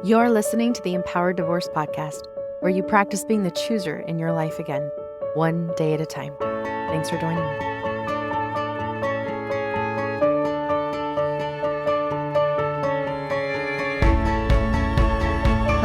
You're listening to the Empowered Divorce Podcast, where you practice being the chooser in your life again, one day at a time. Thanks for joining me.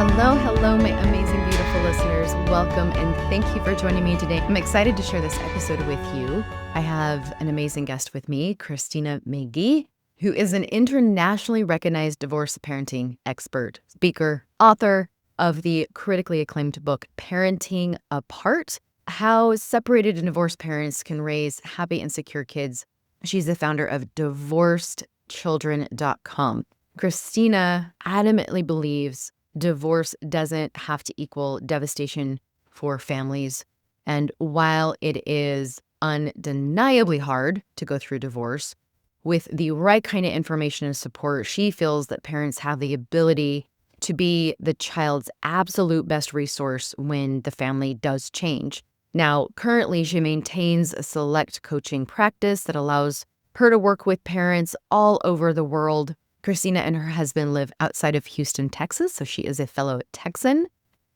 Hello, my amazing, beautiful listeners. Welcome and thank you for joining me today. I'm excited to share this episode with you. I have an amazing guest with me, Christina McGhee, who is an internationally recognized divorce parenting expert, speaker, author of the critically acclaimed book, Parenting Apart: How Separated and Divorced Parents Can Raise Happy and Secure Kids. She's the founder of divorcedchildren.com. Christina adamantly believes divorce doesn't have to equal devastation for families. And while it is undeniably hard to go through divorce, with the right kind of information and support, she feels that parents have the ability to be the child's absolute best resource when the family does change. Now, currently, she maintains a select coaching practice that allows her to work with parents all over the world. Christina and her husband live outside of Houston, Texas, so she is a fellow Texan.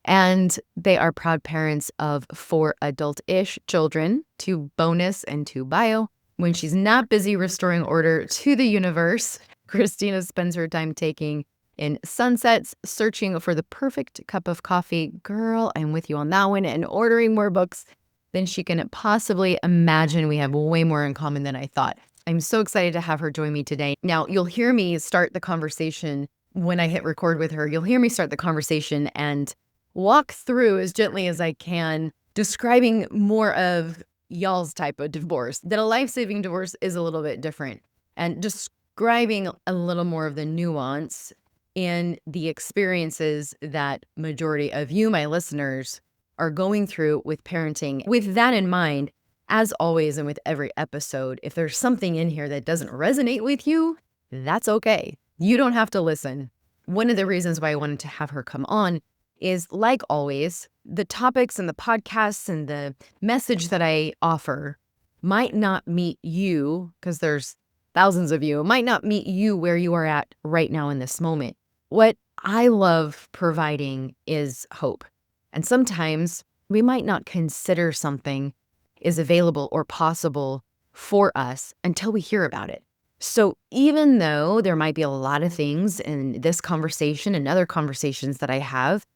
And they are proud parents of 4 adult-ish children, 2 bonus and 2 bio. When she's not busy restoring order to the universe, Christina spends her time taking in sunsets, searching for the perfect cup of coffee. Girl, I'm with you on that one. And ordering more books than she can possibly imagine. We have way more in common than I thought. I'm so excited to have her join me today. Now, you'll hear me start the conversation when I hit record with her. You'll hear me start the conversation and walk through as gently as I can, describing more of y'all's type of divorce. That a life-saving divorce is a little bit different, and describing a little more of the nuance in the experiences that majority of you, my listeners, are going through with parenting. With that in mind, as always, and with every episode, if there's something in here that doesn't resonate with you, that's okay. You don't have to listen. One of the reasons why I wanted to have her come on is, like always, the topics and the podcasts and the message that I offer might not meet you, because there's thousands of you, might not meet you where you are at right now in this moment. What I love providing is hope. And sometimes we might not consider something is available or possible for us until we hear about it. So even though there might be a lot of things in this conversation and other conversations that I have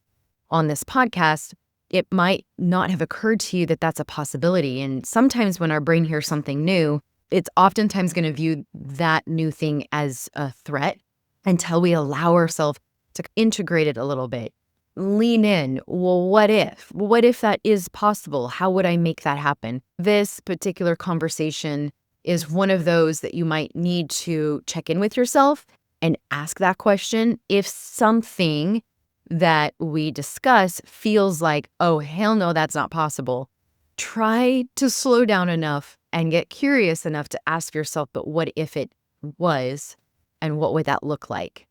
on this podcast, it might not have occurred to you that that's a possibility. And sometimes when our brain hears something new, it's oftentimes going to view that new thing as a threat until we allow ourselves to integrate it a little bit. Lean in. Well, what if? What if that is possible? How would I make that happen? This particular conversation is one of those that you might need to check in with yourself and ask that question. If something that we discuss feels like, oh, hell no, that's not possible, try to slow down enough and get curious enough to ask yourself, but what if it was, and what would that look like?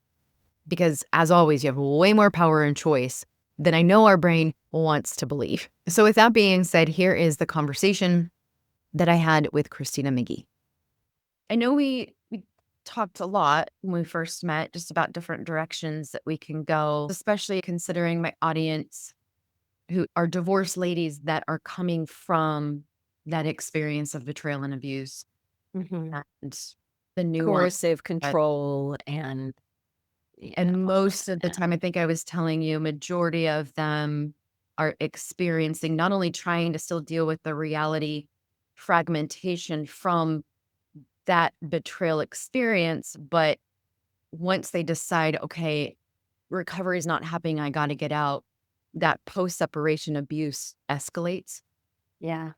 Because as always, you have way more power and choice than I know our brain wants to believe. So with that being said, here is the conversation that I had with Christina McGhee. I know we talked a lot when we first met, just about different directions that we can go, especially considering my audience who are divorced ladies that are coming from that experience of betrayal and abuse Mhm. and the nuance. Coercive control and Most of the time, I think I was telling you, majority of them are experiencing not only trying to still deal with the reality fragmentation from that betrayal experience, but once they decide, okay, recovery is not happening, I got to get out, that post-separation abuse escalates. yeah,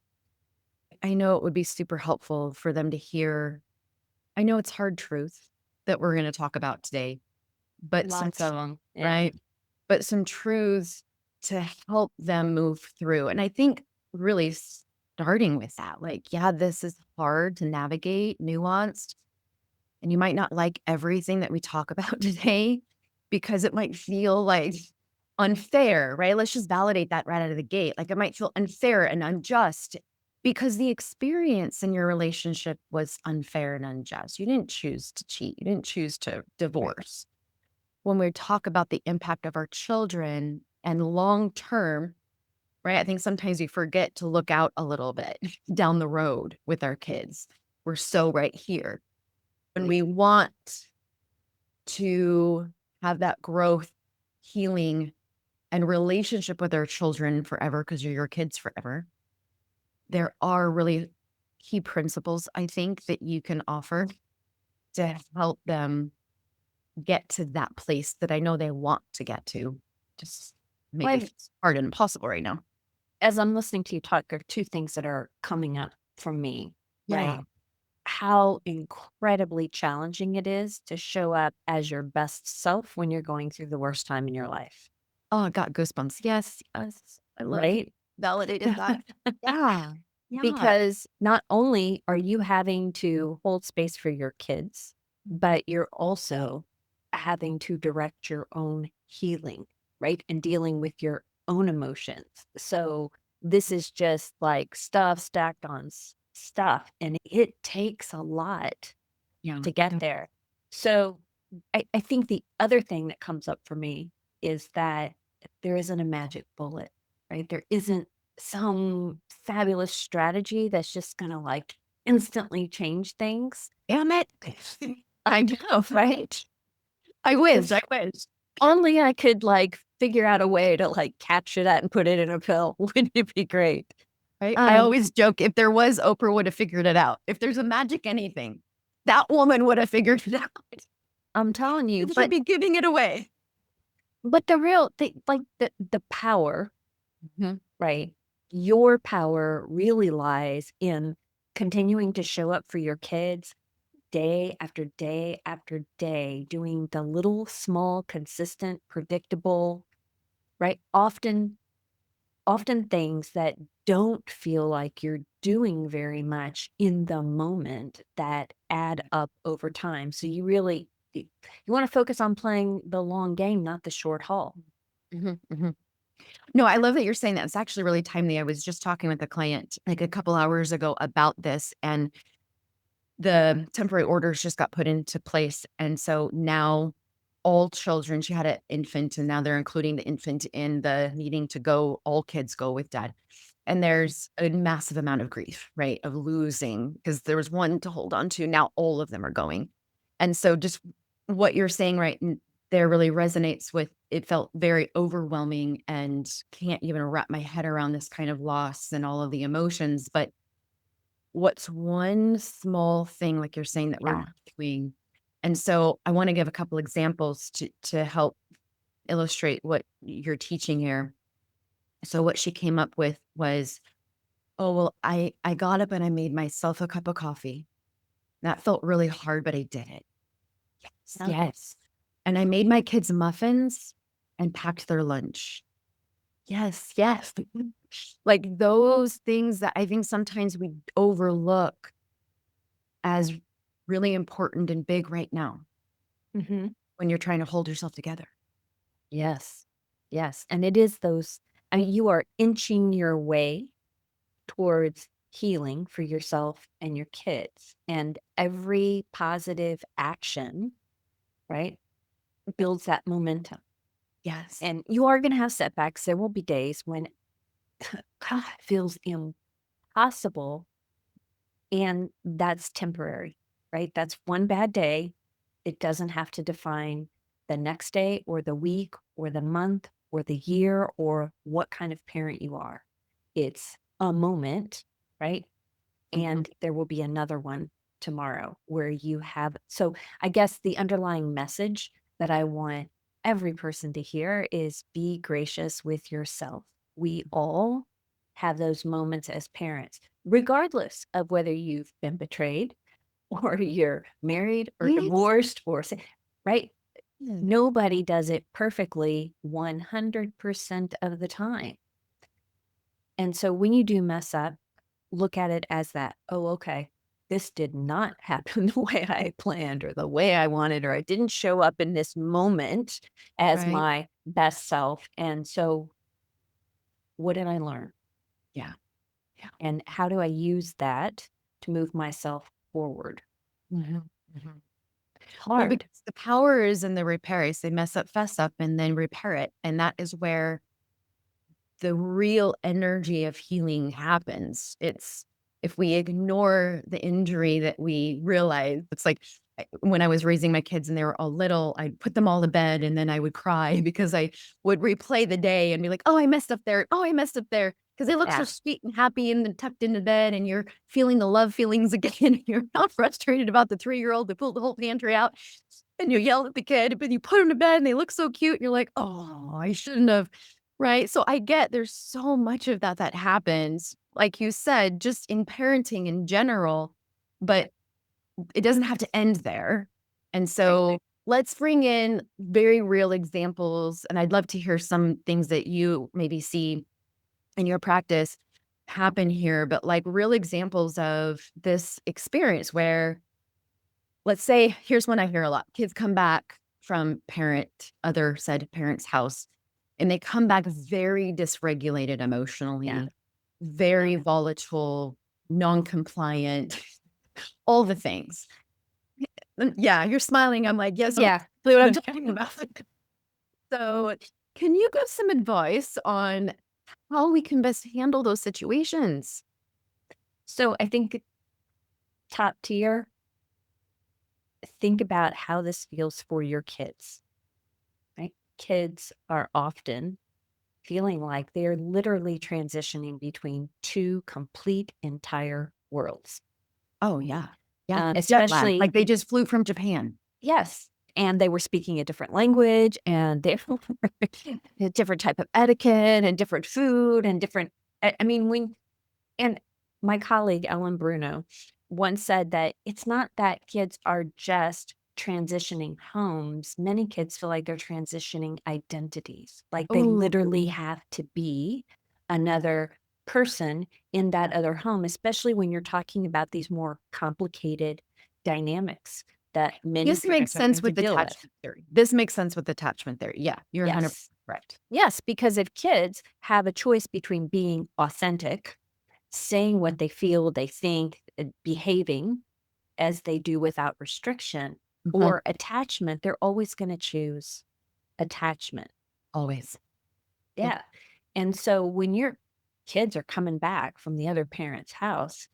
I know it would be super helpful for them to hear. I know it's hard truth that we're going to talk about today, but lots of them. Yeah. right? But some truths to help them move through. And I think really starting with that, like, yeah, this is hard to navigate, nuanced, and you might not like everything that we talk about today because it might feel like unfair, right? Let's just validate that right out of the gate. Like, it might feel unfair and unjust because the experience in your relationship was unfair and unjust. You didn't choose to cheat. You didn't choose to divorce. when we talk about the impact of our children and long term, right? I think sometimes we forget to look out a little bit down the road with our kids. We're so right here. When we want to have that growth, healing, and relationship with our children forever, because you're your kids forever, there are really key principles, I think, that you can offer to help them get to that place that I know they want to get to. Just maybe Well, it's hard and impossible right now. as I'm listening to you talk, there are two things that are coming up for me, Yeah. right? How incredibly challenging it is to show up as your best self when you're going through the worst time in your life, Oh, I got goosebumps. Yes, yes. I love you right? validated that. Yeah. Yeah. Because not only are you having to hold space for your kids, but you're also having to direct your own healing, right? And dealing with your own emotions. So this is just like stuff stacked on stuff, and it takes a lot Yeah. to get there. So I think the other thing that comes up for me is that there isn't a magic bullet, right? There isn't some fabulous strategy that's just going to like instantly change things, Damn it. I know. right? I wish. If I wish. only I could like figure out a way to like capture that and put it in a pill. Wouldn't it be great? Right? I Um, always joke if there was, Oprah would have figured it out. If there's a magic anything, that woman would have figured it out. I'm telling you, She'd be giving it away. but the real thing, like the power, Mhm. right? Your power really lies in continuing to show up for your kids day after day after day, doing the little, small, consistent, predictable, right? Often things that don't feel like you're doing very much in the moment that add up over time. So you really you want to focus on playing the long game, not the short haul. Mhm, mhm. No, I love that you're saying that. It's actually really timely. I was just talking with a client like a couple hours ago about this, and the temporary orders just got put into place. And so now all children, she had an infant, and now they're including the infant in the needing to go, all kids go with dad. And there's a massive amount of grief, right? Of losing because there was one to hold on to. Now all of them are going. And so just what you're saying there really resonates with it felt very overwhelming and can't even wrap my head around this kind of loss and all of the emotions. But what's one small thing, like you're saying, that we're Yeah. doing? And so I want to give a couple examples to help illustrate what you're teaching here. So what she came up with was, oh, well, I got up and I made myself a cup of coffee. That felt really hard, but I did it. Yes. Yes. And I made my kids muffins and packed their lunch. Yes, yes. Like those things that I think sometimes we overlook as really important and big right now Hmm. when you're trying to hold yourself together. Yes. Yes. And it is those, I mean, you are inching your way towards healing for yourself and your kids. And every positive action, right, builds that momentum. Yes. And you are going to have setbacks. There will be days when God, it feels impossible. And that's temporary, right? That's one bad day. It doesn't have to define the next day or the week or the month or the year or what kind of parent you are. It's a moment, right? Mhm. And there will be another one tomorrow where you have. So I guess the underlying message that I want every person to hear is be gracious with yourself. We all have those moments as parents, regardless of whether you've been betrayed or you're married or Right? divorced right? Yeah. Nobody does it perfectly 100% of the time. And so when you do mess up, look at it as that, oh, okay, this did not happen the way I planned or the way I wanted, or I didn't show up in this moment as Right? my best self. And so, what did I learn? Yeah. Yeah. And how do I use that to move myself forward? Mhm. Mhm. Well, Hard. because the power is in the repair. Is they mess up, fess up, and then repair it. And that is where the real energy of healing happens. It's if we ignore the injury that we realize, it's like when I was raising my kids and they were all little, I'd put them all to bed and then I would cry because I would replay the day and be like, oh, I messed up there. Oh, I messed up there. Because they look so Yeah. sweet and happy and then tucked into bed and you're feeling the love feelings again. You're not frustrated about the 3-year-old that pulled the whole pantry out and you yell at the kid, but you put them to bed and they look so cute. And you're like, oh, I shouldn't have. Right? So I get there's so much of that that happens, like you said, just in parenting in general, but it doesn't have to end there. And Right. so let's bring in very real examples. And I'd love to hear some things that you maybe see in your practice happen here, but like real examples of this experience where, let's say, here's one I hear a lot. Kids come back from other said parent's house, and they come back very dysregulated Yeah. emotionally, very volatile, non-compliant, all the things. Yeah, you're smiling. I'm like, yes, Yeah. exactly what I'm talking about. So, can you give some advice on how we can best handle those situations? So I think top tier, think about how this feels for your kids, right? Kids are often feeling like they're literally transitioning between two complete entire worlds. Oh, yeah. Yeah. Jet lag. Especially, Like they just flew from Japan. yes. And they were speaking a different language and they a different type of etiquette and different food and different, I mean, and my colleague, Ellen Bruno, once said that it's not that kids are just transitioning homes. Many kids feel like they're transitioning identities. Like they Oh, literally have to be another person in that other home, especially when you're talking about these more complicated dynamics that many this makes parents are sense having to with deal with. attachment theory. This makes sense with attachment theory. Yeah, you're 100% Yes. correct. Yes, because if kids have a choice between being authentic, saying what they feel, they think, behaving as they do without restriction, Mhm. or attachment, they're always going to choose attachment. Always. Yep. Yeah. And so when your kids are coming back from the other parent's house,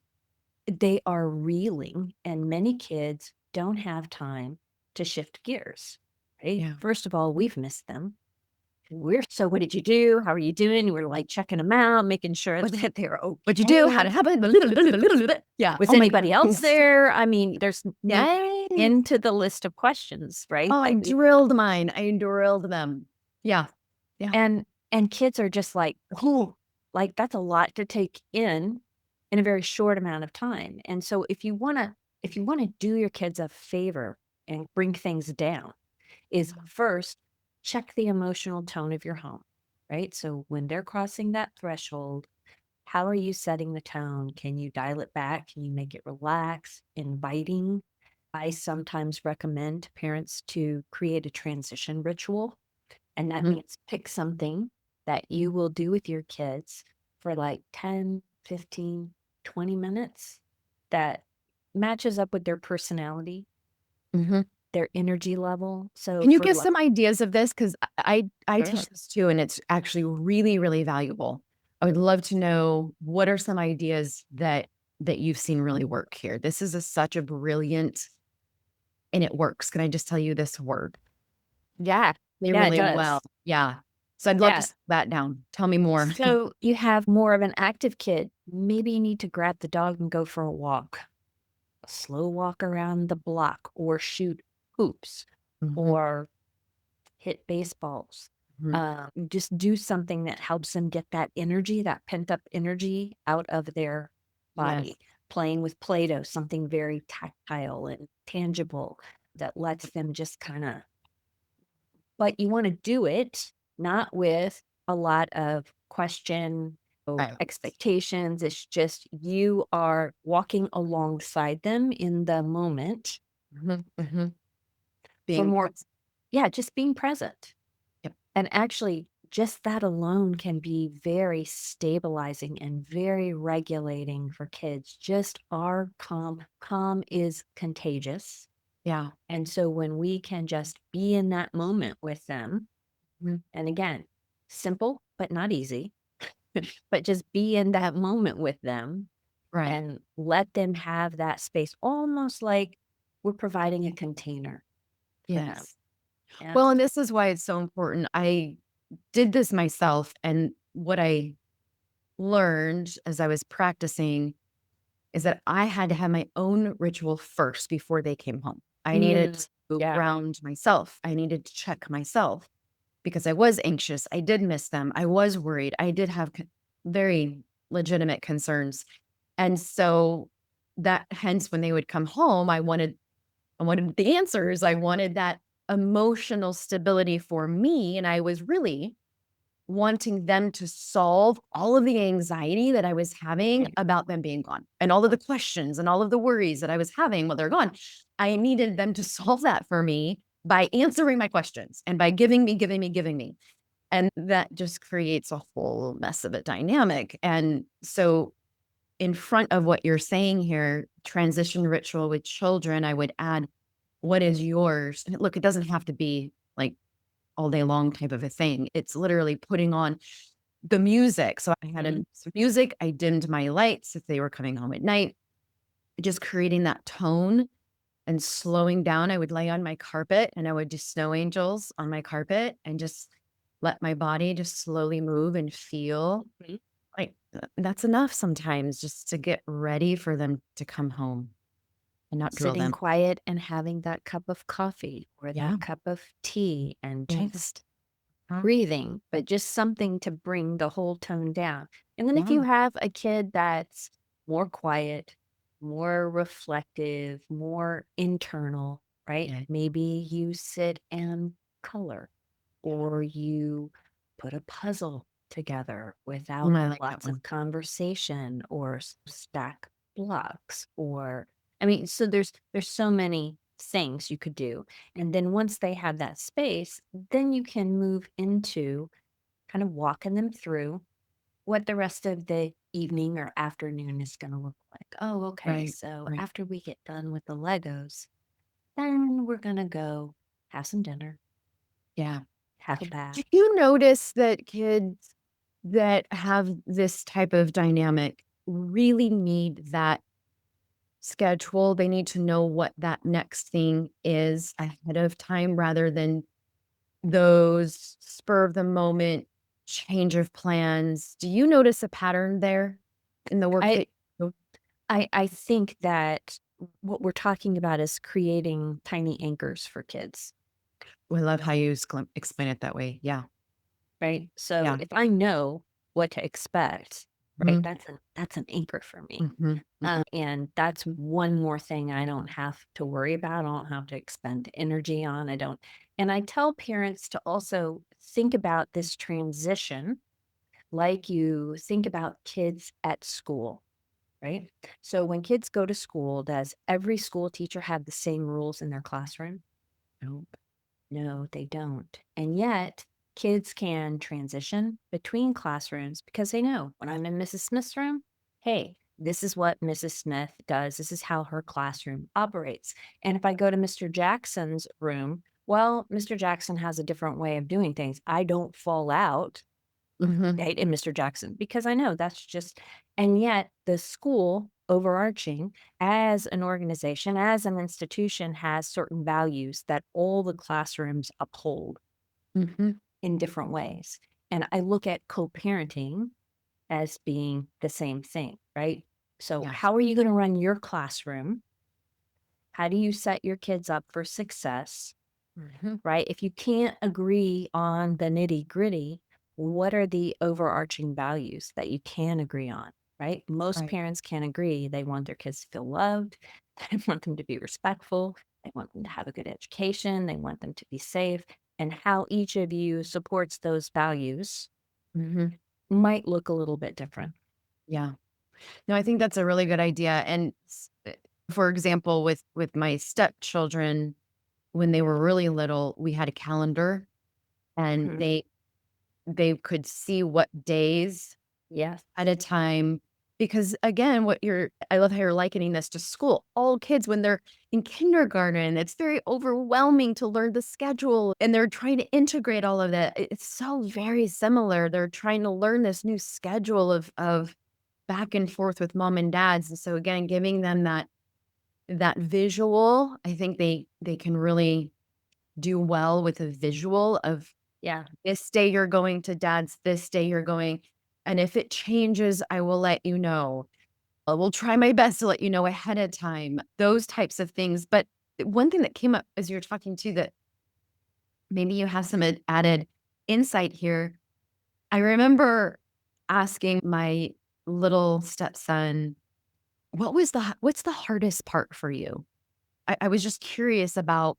they are reeling, and many kids don't have time to shift gears. Right. Yeah. First of all, we've missed them. So what did you do? How are you doing? We're like checking them out, making sure that they're What'd you do? How'd okay. it happen? Yeah. Was Oh my anybody else goodness. there? I mean, there's Yes. into the list of questions, right? Oh, I drilled mine. I drilled them. Yeah. Yeah. And kids are just like, "Ooh," like that's a lot to take in a very short amount of time. And so if you wanna do your kids a favor and bring things down, is first check the emotional tone of your home, right? So when they're crossing that threshold, how are you setting the tone? Can you dial it back? Can you make it relaxed, inviting? I sometimes recommend to parents to create a transition ritual. And that Mhm. means pick something that you will do with your kids for like 10, 15, 20 minutes that matches up with their personality, Mhm. their energy level. So Can you for give like, some ideas of this? Because I sure. teach this too, and it's actually really, really valuable. I would love to know what are some ideas that you've seen really work here. This is such a brilliant, and it works. Can I just tell you this word? Yeah. They Yeah, it really well. does. Yeah. So I'd love to Yeah. slow that down. Tell me more. So you have more of an active kid. Maybe you need to grab the dog and go for a walk, a slow walk around the block, or shoot hoops, Mhm, or hit baseballs. mhm. Just do something that helps them get that energy, that pent up energy out of their Yes. body. Playing with Play Doh, something very tactile and tangible that lets them just kind of, but you want to do it not with a lot of question or Right. expectations. It's just you are walking alongside them in the moment Mhm, mhm. for Being more, present. yeah, just being present. Yep. And actually, just that alone can be very stabilizing and very regulating for kids. Just our calm. Calm is contagious. Yeah. And so when we can just be in that moment with them, Mhm. and again, simple, but not easy, but just be in that moment with them Right. and let them have that space, almost like we're providing a container for them. Yes. Yeah. Well, and this is why it's so important. I did this myself, and what I learned as I was practicing is that I had to have my own ritual first before they came home. I needed Mm, to yeah. ground myself. I needed to check myself because I was anxious. I did miss them. I was worried. I did have very legitimate concerns. And so that hence when they would come home, I wanted the answers. I wanted that emotional stability for me, and I was really wanting them to solve all of the anxiety that I was having Right. about them being gone and all of the questions and all of the worries that I was having while they're gone. I needed them to solve that for me by answering my questions and by giving me, giving me, giving me. And that just creates a whole mess of a dynamic. And so, in front of what you're saying here, transition ritual with children, I would add, what is yours? And look, it doesn't have to be like all day long type of a thing. It's literally putting on the music. So I had Mhm. some music. I dimmed my lights if they were coming home at night, just creating that tone and slowing down. I would lay on my carpet and I would do snow angels on my carpet and just let my body just slowly move and feel Mhm. like that's enough sometimes just to get ready for them to come home and not drill Sitting them. quiet and having that cup of coffee or Yeah. that cup of tea and Yes. just Huh? breathing, but just something to bring the whole tone down. And then if Yeah. you have a kid that's more quiet, more reflective, more internal, right? Yeah. Maybe you sit and color or you put a puzzle together without I like that lots of one. conversation or stack blocks or I mean so there's so many things you could do, and then once they have that space, then you can move into kind of walking them through what the rest of the evening or afternoon is going to look like. Oh, okay, Right. so Right. after we get done with the Legos, then we're going to go have some dinner, Yeah. have a bath. Do you notice that kids that have this type of dynamic really need that schedule? They need to know what that next thing is ahead of time rather than those spur of the moment change of plans. Do you notice a pattern there in the work I that oh, I think that what we're talking about is creating tiny anchors for kids, I love how you explain it that way. Yeah. right? So Yeah. if I know what to expect, right, Mhm, that's an anchor for me. mhm, mm, And that's one more thing I don't have to worry about. I don't have to expend energy on. I don't. And I tell parents to also think about this transition like you think about kids at school, right? So when kids go to school, does every school teacher have the same rules in their classroom? nope. No, they don't. And yet, kids can transition between classrooms because they know when I'm in Mrs. Smith's room, hey, this is what Mrs. Smith does. This is how her classroom operates. And if I go to Mr. Jackson's room, well, Mr. Jackson has a different way of doing things. I don't fall out Mhm, right in Mr. Jackson because I know that's just, and yet the school overarching as an organization, as an institution has certain values that all the classrooms uphold mhm. in different ways. And I look at co-parenting as being the same thing, right? So Yes. how are you going to run your classroom? How do you set your kids up for success? Mhm. Right? If you can't agree on the nitty gritty, what are the overarching values that you can agree on? Right? Most Right. parents can agree. They want their kids to feel loved. They want them to be respectful. They want them to have a good education. They want them to be safe. And how each of you supports those values Mhm. might look a little bit different. Yeah. No, I think that's a really good idea, and for example, with my stepchildren, when they were really little, we had a calendar, and Mhm. they could see what days Yes. at a time Because again, I love how you're likening this to school. All kids, when they're in kindergarten, it's very overwhelming to learn the schedule and they're trying to integrate all of that. It's so very similar. They're trying to learn this new schedule of back and forth with mom and dads. And so again, giving them that visual, I think they can really do well with a visual of Yeah. this day you're going to dad's, this day you're going. And if it changes, I will let you know. I will try my best to let you know ahead of time, those types of things. But one thing that came up as you're talking too, that maybe you have some added insight here. I remember asking my little stepson, what's the hardest part for you? I was just curious about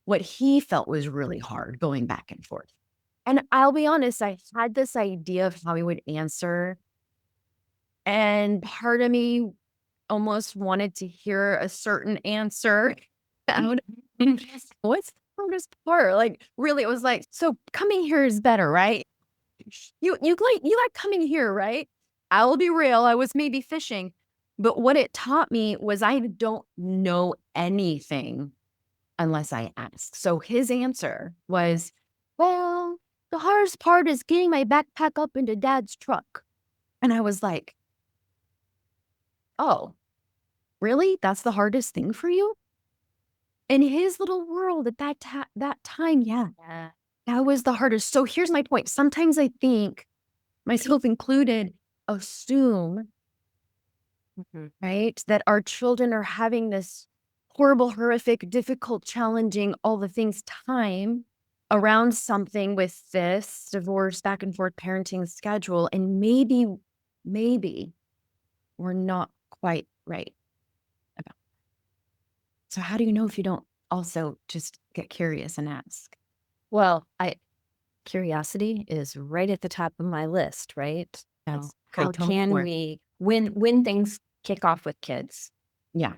what he felt was really hard going back and forth. And I'll be honest, I had this idea of how he would answer. And part of me almost wanted to hear a certain answer out. What's the hardest part? Like, really, it was like, so coming here is better, right? You like coming here, right? I will be real. I was maybe fishing, but what it taught me was I don't know anything unless I ask. So his answer was, well, the hardest part is getting my backpack up into dad's truck. And I was like, oh, really? That's the hardest thing for you? In his little world at that time, yeah, Yeah. that was the hardest. So here's my point. Sometimes I think, myself included, assume, Mhm. right, that our children are having this horrible, horrific, difficult, challenging, all the things time around something with this divorce, back and forth parenting schedule. And maybe we're not quite right about. So how do you know if you don't also just get curious and ask? Well, curiosity is right at the top of my list, right? No. Okay, How tell me can more. we when things kick off with kids Yeah.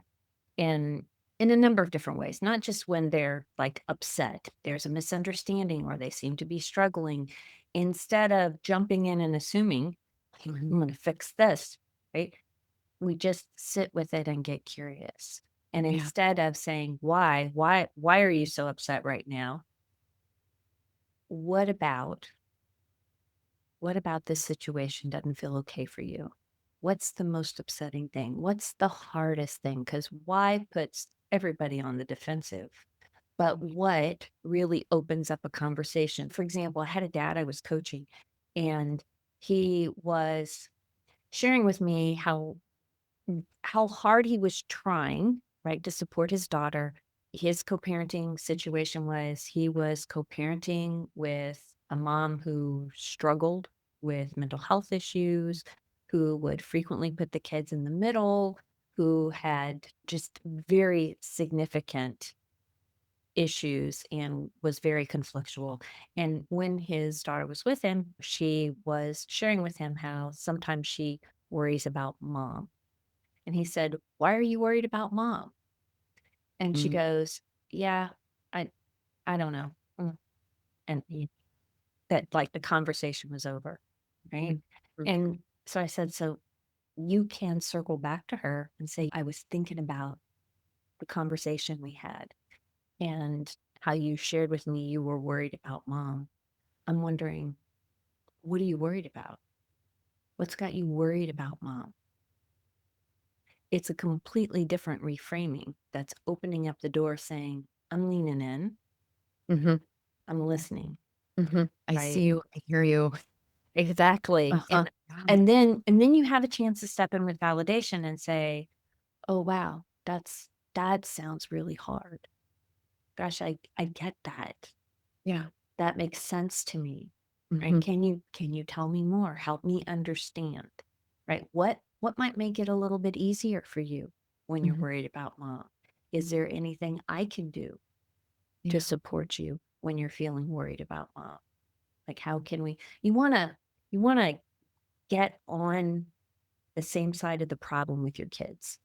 in a number of different ways, not just when they're like upset, there's a misunderstanding or they seem to be struggling, instead of jumping in and assuming I'm going to fix this, right? We just sit with it and get curious. And Yeah. instead of saying, why are you so upset right now? What about What about this situation doesn't feel okay for you? What's the most upsetting thing? What's the hardest thing? Because why puts everybody on the defensive? But what really opens up a conversation? For example, I had a dad I was coaching, and he was sharing with me how hard he was trying, right, to support his daughter. His co-parenting situation was he was co-parenting with a mom who struggled with mental health issues, who would frequently put the kids in the middle, who had just very significant issues and was very conflictual. And when his daughter was with him, she was sharing with him how sometimes she worries about mom, and he said, "Why are you worried about mom?" And she Mm, goes, "Yeah, I I don't know." And that like the conversation was over, right? mm, mm, And so I said, "So you can circle back to her and say, I was thinking about the conversation we had and how you shared with me you were worried about mom. I'm wondering, what are you worried about? What's got you worried about mom?" It's a completely different reframing that's opening up the door saying, I'm leaning in, mhm, I'm listening, mhm. I see right? you. I hear you. Exactly. Uh-huh. Yeah. And then you have a chance to step in with validation and say, "Oh wow, that sounds really hard. Gosh, I get that. Yeah. That makes sense to me." Right? Mhm, Can you tell me more? Help me understand. Right? What might make it a little bit easier for you when you're mhm. worried about mom? Is there anything I can do to Yeah. support you when you're feeling worried about mom? Like how can we you want to get on the same side of the problem with your kids.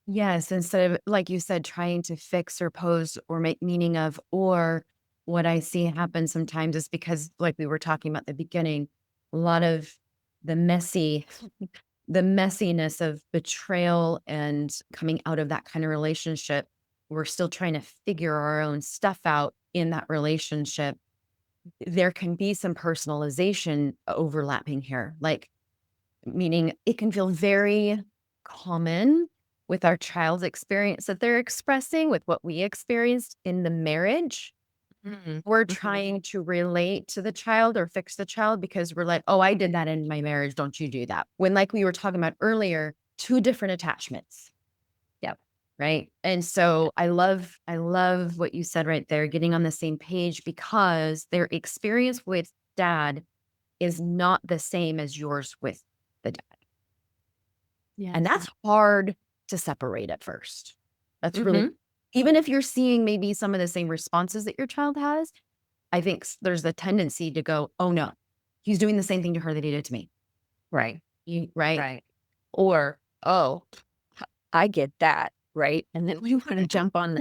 Yes, instead of, like you said, trying to fix or pose or make meaning of, or what I see happen sometimes is because, like we were talking about at the beginning, a lot of the messy the messiness of betrayal and coming out of that kind of relationship, we're still trying to figure our own stuff out in that relationship. There can be some personalization overlapping here, like, meaning it can feel very common with our child's experience that they're expressing with what we experienced in the marriage. Mhm. We're Mhm. trying to relate to the child or fix the child because we're like, oh, I did that in my marriage. Don't you do that? When, like we were talking about earlier, two different attachments. Yep. Right. And so I love what you said right there, getting on the same page because their experience with dad is not the same as yours with the dad. And Yes. that's hard to separate at first. That's really, Mhm. even if you're seeing maybe some of the same responses that your child has, I think there's a tendency to go, oh no, he's doing the same thing to her that he did to me. Right. Right. Right. Or, "Oh, I get that," right? And then we wanna jump on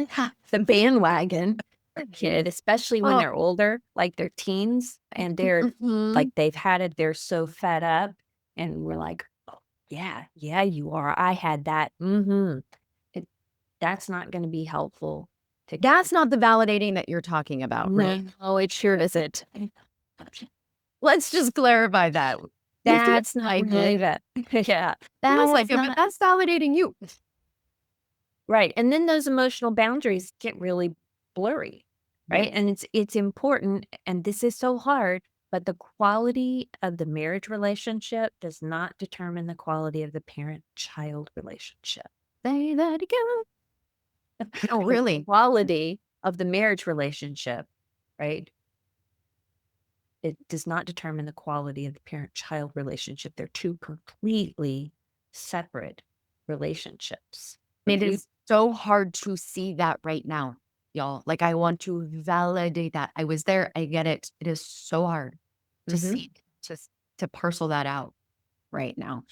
the bandwagon for kid, especially when Oh, they're older, like they're teens and they're like, mhm. they've had it, they're so fed up, and we're like, "Oh, yeah, yeah, you are. I had that. Mhm." It That's not gonna be helpful to That's not the validating that you're talking about, right? No, it sure isn't. Let's just clarify that. You feel That's not like really it. that. Yeah. That's No, like it's it, but not. that's validating you. Right, and then those emotional boundaries get really blurry, right? Yes. And it's important, and this is so hard, but the quality of the marriage relationship does not determine the quality of the parent-child relationship. Say that again. Oh, The really? quality of the marriage relationship, right? It does not determine the quality of the parent-child relationship. They're two completely separate relationships. It You is so hard to see that right now, y'all. Like, I want to validate that. I was there. I get it. It is so hard to Mhm. see, to parcel that out right now.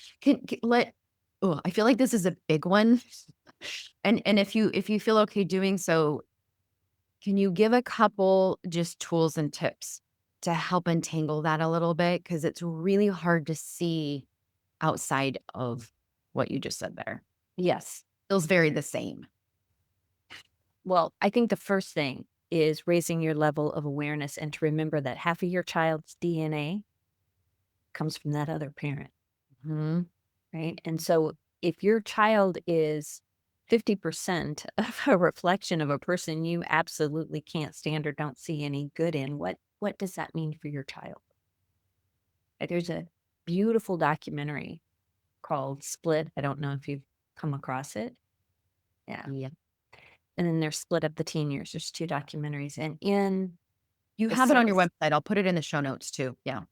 Let, oh, I feel like this is a big one. And if you feel okay doing so, can you give a couple just tools and tips to help untangle that a little bit? Because it's really hard to see outside of what you just said there. Yes. Feels very the same. Well, I think the first thing is raising your level of awareness and to remember that half of your child's DNA comes from that other parent, Mhm. right? And so if your child is 50% of a reflection of a person you absolutely can't stand or don't see any good in, what does that mean for your child? There's a beautiful documentary called Split. I don't know if you've come across it. Yeah. Yeah. And then there's Split Up the Teen Years. There's two documentaries. And in You the have it on your sense website. I'll put it in the show notes too. Yeah.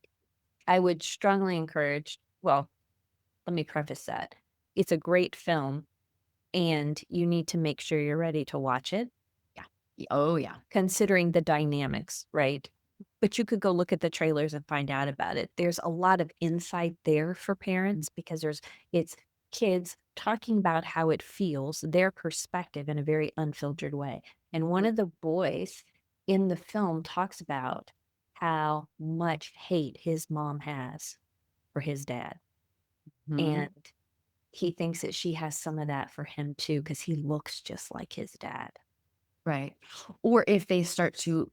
I would strongly encourage well, let me preface that. It's a great film, and you need to make sure you're ready to watch it, Yeah. Oh, yeah. considering the dynamics, right? But you could go look at the trailers and find out about it. There's a lot of insight there for parents because it's kids talking about how it feels, their perspective in a very unfiltered way. And one of the boys in the film talks about how much hate his mom has for his dad. Mhm. And he thinks that she has some of that for him too, because he looks just like his dad. Right. Or if they start to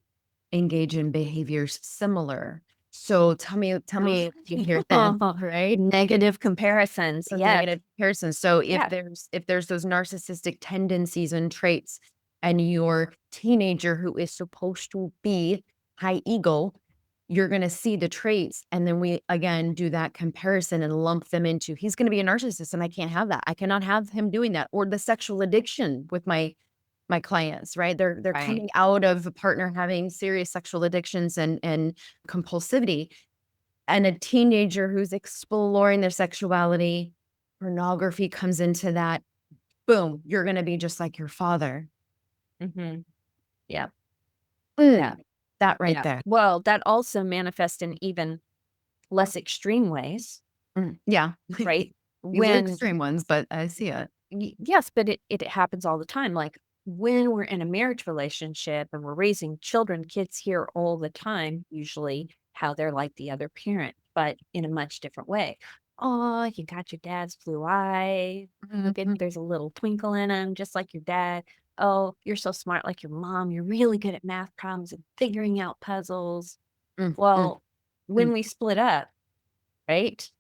engage in behaviors similar. So tell me if you hear that, right? Negative comparisons, The yes, negative comparison. So if yeah, there's those narcissistic tendencies and traits and your teenager who is supposed to be high ego, you're going to see the traits and then we again do that comparison and lump them into he's going to be a narcissist and I can't have that. I cannot have him doing that or the sexual addiction with my clients, right? They're right. coming out of a partner having serious sexual addictions and compulsivity and a teenager who's exploring their sexuality, pornography comes into that, boom, you're gonna be just like your father. Mhm. Yeah, yeah, Mm, that right yeah. there. Well, that also manifests in even less extreme ways, Yeah. right? These are When extreme ones, but I see it. yes, but it happens all the time. Like when we're in a marriage relationship and we're raising children, kids hear all the time, usually how they're like the other parent, but in a much different way. "Oh, you got your dad's blue eye. Look at Mhm, there's a little twinkle in him, just like your dad. Oh, you're so smart like your mom. You're really good at math problems and figuring out puzzles." mm, mm, Well, mm. when we split up, right,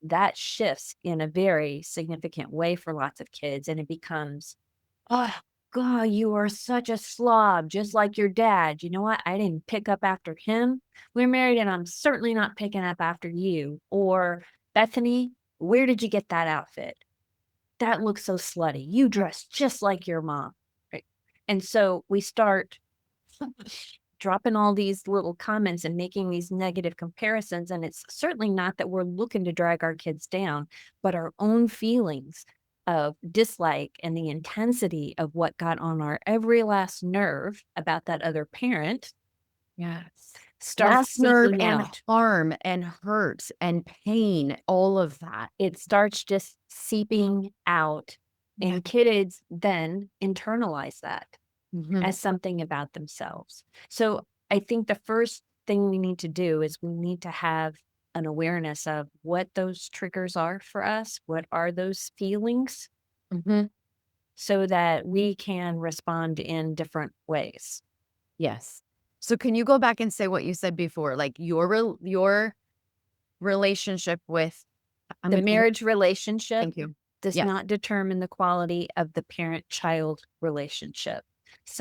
that shifts in a very significant way for lots of kids, and it becomes, "Oh, God, you are such a slob, just like your dad. You know what? I didn't pick up after him. We're married, and I'm certainly not picking up after you." Or, "Bethany, where did you get that outfit? That looks so slutty. You dress just like your mom." Right? And so we start dropping all these little comments and making these negative comparisons. And it's certainly not that we're looking to drag our kids down, but our own feelings of dislike and the intensity of what got on our every last nerve about that other parent Yes. starts Last nerve seeping and out. harm and hurt and pain, all of that. It starts just seeping out. Yeah. And kids then internalize that Mhm, as something about themselves. So I think the first thing we need to do is we need to have an awareness of what those triggers are for us. What are those feelings mhm. so that we can respond in different ways? Yes. So can you go back and say what you said before? Like your relationship with I'm The gonna be marriage relationship thank you. does Yeah. not determine the quality of the parent child relationship.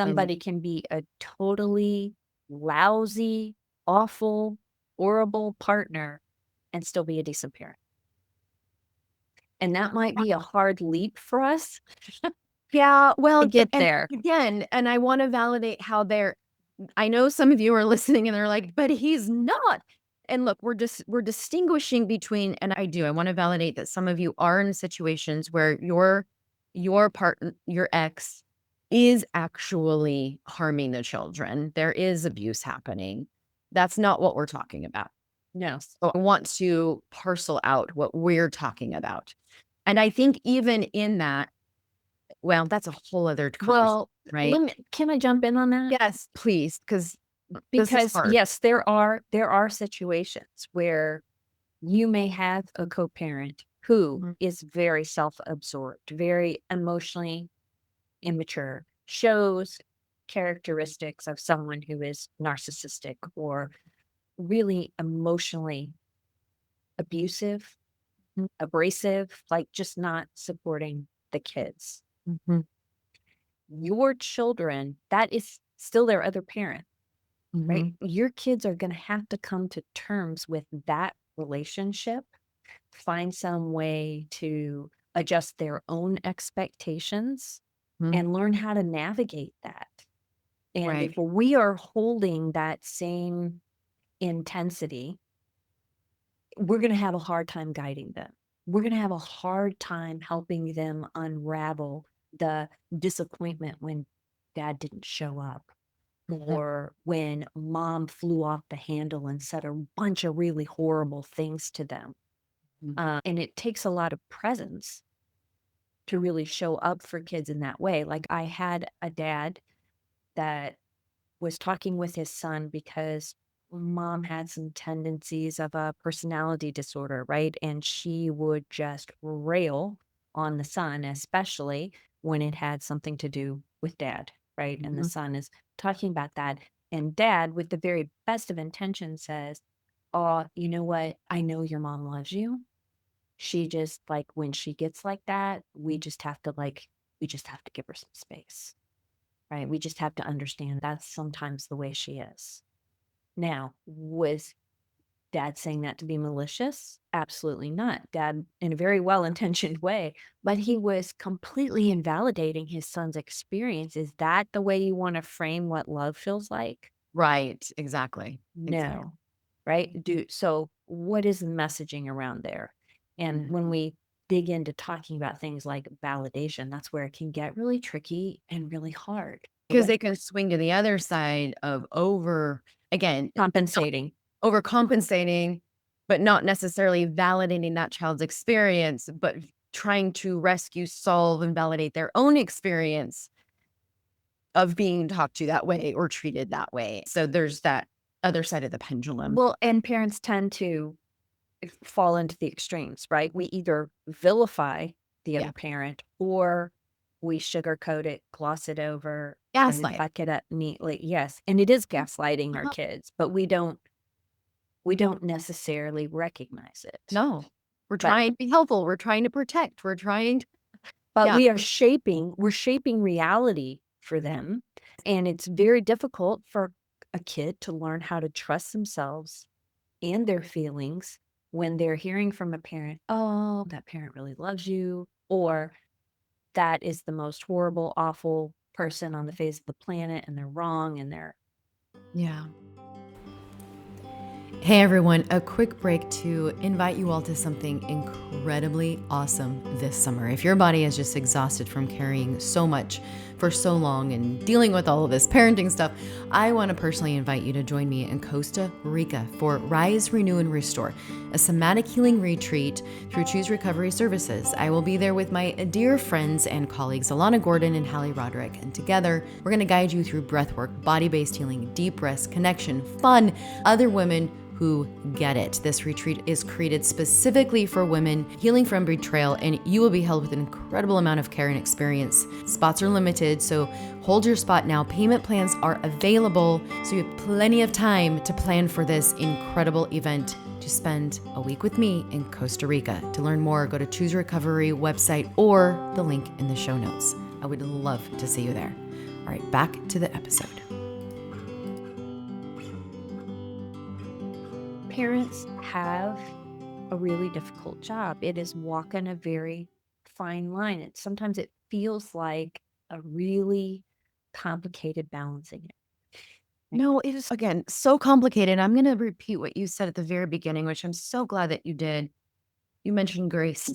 I love Somebody can be a totally lousy, awful, horrible partner and still be a decent parent. And that might be a hard leap for us Yeah, to well, get and there. again, and I wanna validate how they're I know some of you are listening and they're like, "But he's not." And look, we're distinguishing between and I do, I wanna validate that some of you are in situations where your partner your ex is actually harming the children. There is abuse happening. That's not what we're talking about. No. So I want to parcel out what we're talking about. And I think even in that well, that's a whole other conversation, Well, right? can I jump in on that? Yes, please, because this is Because hard. yes, there are situations where you may have a co-parent who Mhm, is very self-absorbed, very emotionally immature, shows characteristics of someone who is narcissistic or really emotionally abusive, mhm, abrasive, like just not supporting the kids. mhm, Your children, that is still their other parent, right? mhm, Your kids are going to have to come to terms with that relationship, find some way to adjust their own expectations mhm. and learn how to navigate that. And Right. if we are holding that same intensity, we're going to have a hard time guiding them. We're going to have a hard time helping them unravel the disappointment when dad didn't show up Mhm, or when mom flew off the handle and said a bunch of really horrible things to them. mhm, And it takes a lot of presence to really show up for kids in that way. Like I had a dad that was talking with his son because mom had some tendencies of a personality disorder, right? And she would just rail on the son, especially when it had something to do with dad, right? And the mhm. son is talking about that. And dad, with the very best of intentions, says, "Oh, you know what? I know your mom loves you. She just like when she gets like that, we just have to give her some space, right? We just have to understand that's sometimes the way she is." Now, was dad saying that to be malicious? Absolutely not. Dad, in a very well intentioned way, but he was completely invalidating his son's experience. Is that the way you want to frame what love feels like? Right, exactly, exactly. No, right? So what is the messaging around there? And Mhm. when we dig into talking about things like validation, that's where it can get really tricky and really hard. Because they can swing to the other side of again, not Compensating. overcompensating, but not necessarily validating that child's experience, but trying to rescue, solve, and validate their own experience of being talked to that way or treated that way. So there's that other side of the pendulum. Well, and parents tend to fall into the extremes, right? We either vilify the Yeah. other parent or we sugarcoat it, gloss it over, and Gaslight. tuck it up neatly. Yes, and it is gaslighting our Uh-huh. kids, but we don't necessarily recognize it. No. We're But trying to be helpful. We're trying to protect. We're trying to but yeah. we're shaping reality for them, and it's very difficult for a kid to learn how to trust themselves and their feelings when they're hearing from a parent, "Oh, that parent really loves you," or "That is the most horrible, awful person on the face of the planet, and they're wrong, and they're." Yeah. Hey everyone, a quick break to invite you all to something incredibly awesome this summer. If your body is just exhausted from carrying so much for so long and dealing with all of this parenting stuff, I want to personally invite you to join me in Costa Rica for Rise, Renew, and Restore, a somatic healing retreat through Choose Recovery Services. I will be there with my dear friends and colleagues, Alana Gordon and Hallie Roderick, and together we're going to guide you through breathwork, body-based healing, deep rest, connection, fun, other women who get it. This retreat is created specifically for women healing from betrayal, and you will be held with an incredible amount of care and experience. Spots are limited, so hold your spot now. Payment plans are available, so you have plenty of time to plan for this incredible event to spend a week with me in Costa Rica. To learn more, go to Choose Recovery website or the link in the show notes. I would love to see you there. All right, back to the episode. Parents have a really difficult job. It is walking a very fine line. Sometimes it feels like a really complicated balancing act. No, it is, again, so complicated. I'm going to repeat what you said at the very beginning, which I'm so glad that you did. You mentioned grace.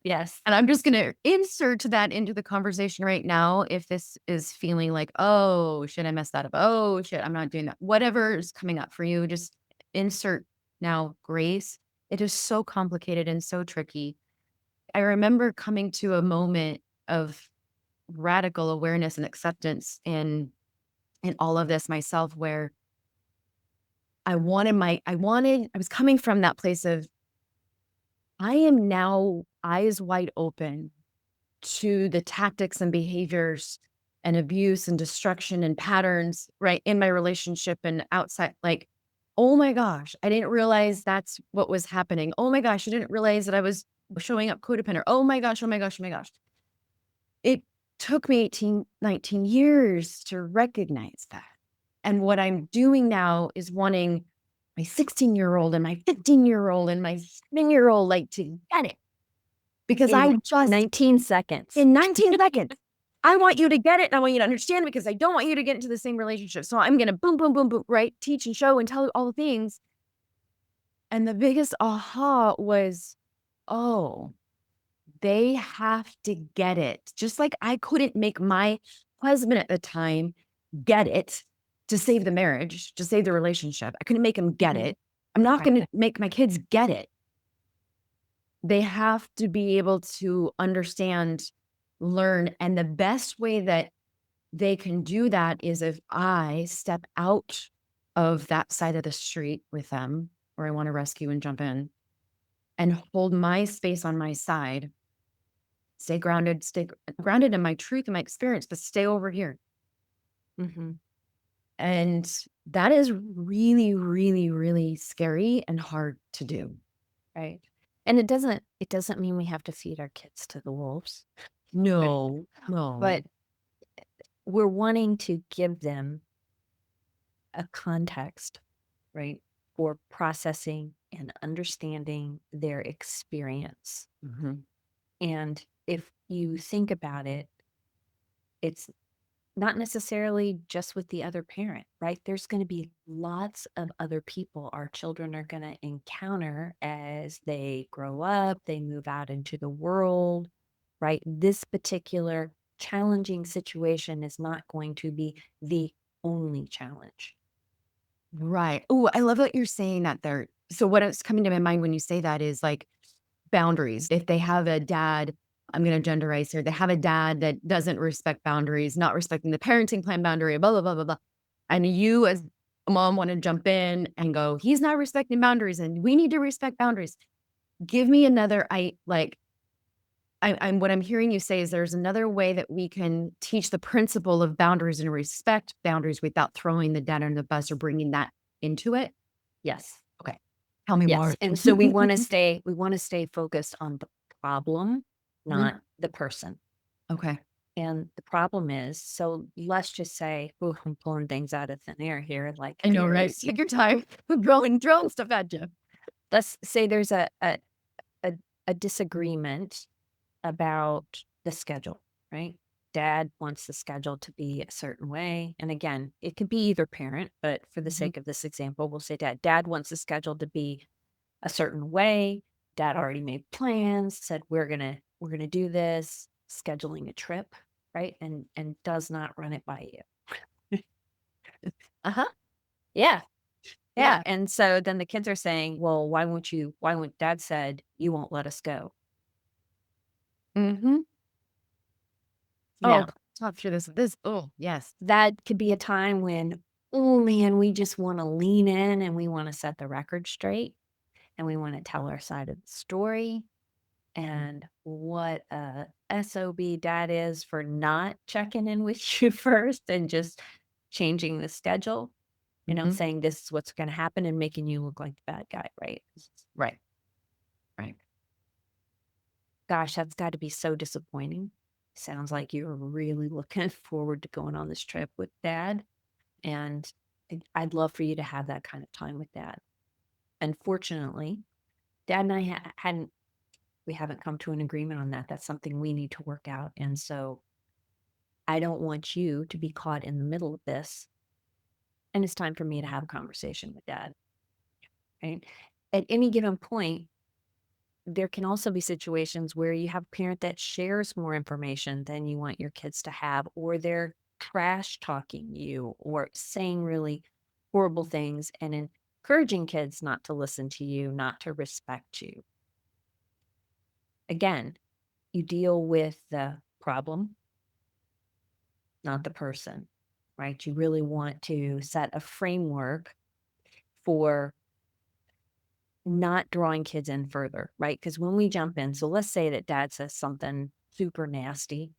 Yes. And I'm just going to insert that into the conversation right now. If this is feeling like, oh, shit, I messed that up. Oh, shit, I'm not doing that. Whatever is coming up for you, just insert now grace. It is so complicated and so tricky. I remember coming to a moment of radical awareness and acceptance in all of this myself, where I was coming from that place of, I am now eyes wide open to the tactics and behaviors and abuse and destruction and patterns, right, in my relationship and outside. Like, oh my gosh, I didn't realize that's what was happening. Oh my gosh, I didn't realize that I was showing up codependent. Oh my gosh, oh my gosh, oh my gosh. It took me 18, 19 years to recognize that. And what I'm doing now is wanting my 16-year-old and my 15-year-old and my 7-year-old, like, to get it. Because I In just 19 seconds. in 19 seconds, I want you to get it, and I want you to understand it, because I don't want you to get into the same relationship. So I'm gonna boom, boom, boom, boom, right? Teach and show and tell you all the things. And the biggest aha was, oh, they have to get it. Just like I couldn't make my husband at the time get it to save the marriage, to save the relationship. I couldn't make him get Mhm. it. I'm not Right. going to make my kids get it. They have to be able to understand, learn. And the best way that they can do that is if I step out of that side of the street with them, where I want to rescue and jump in, and hold my space on my side. Stay grounded in my truth and my experience, but stay over here. Mhm. And that is really, really, really scary and hard to do. Right. And it doesn't mean we have to feed our kids to the wolves, No, no. but we're wanting to give them a context, right, for processing and understanding their experience. Mhm. And if you think about it, it's not necessarily just with the other parent, right? There's going to be lots of other people our children are going to encounter as they grow up, they move out into the world, right? This particular challenging situation is not going to be the only challenge. Right. Oh, I love that you're saying that there. So what is coming to my mind when you say that is like boundaries. If they have a dad, I'm going to genderize here. They have a dad that doesn't respect boundaries, not respecting the parenting plan boundary, blah, blah, blah, blah, blah. And you as mom want to jump in and go, he's not respecting boundaries and we need to respect boundaries. Give me another, what I'm hearing you say is there's another way that we can teach the principle of boundaries and respect boundaries without throwing the dad under the bus or bringing that into it. Yes. Okay. Tell me more. Yes. And so we want to stay focused on the problem, not the person. Okay. And the problem is, so let's just say, oh, I'm pulling things out of thin air here. Like, I know, right? Take your time. Throwing stuff at you. Let's say there's a disagreement about the schedule, right? Dad wants the schedule to be a certain way. And again, it could be either parent, but for the sake of this example, we'll say dad. Dad wants the schedule to be a certain way. Dad already made plans, said we're gonna do this, scheduling a trip, right? And does not run it by you. Uh-huh. Yeah. Yeah. And so then the kids are saying, well, why won't dad said you won't let us go? Mm-hmm. Now, Oh, talk through this. Oh, yes. that could be a time when, oh man, we just want to lean in and we want to set the record straight and we want to tell our side of the story and what a SOB dad is for not checking in with you first and just changing the schedule, saying this is what's going to happen and making you look like the bad guy, right? Right. Right. Gosh, that's got to be so disappointing. Sounds like you're really looking forward to going on this trip with dad. And I'd love for you to have that kind of time with dad. Unfortunately, dad and I we haven't come to an agreement on that. That's something we need to work out. And so I don't want you to be caught in the middle of this. And it's time for me to have a conversation with dad. Right. At any given point, there can also be situations where you have a parent that shares more information than you want your kids to have, or they're trash talking you or saying really horrible things and encouraging kids not to listen to you, not to respect you. Again, you deal with the problem, not the person, right? You really want to set a framework for not drawing kids in further, right? Because when we jump in, so let's say that dad says something super nasty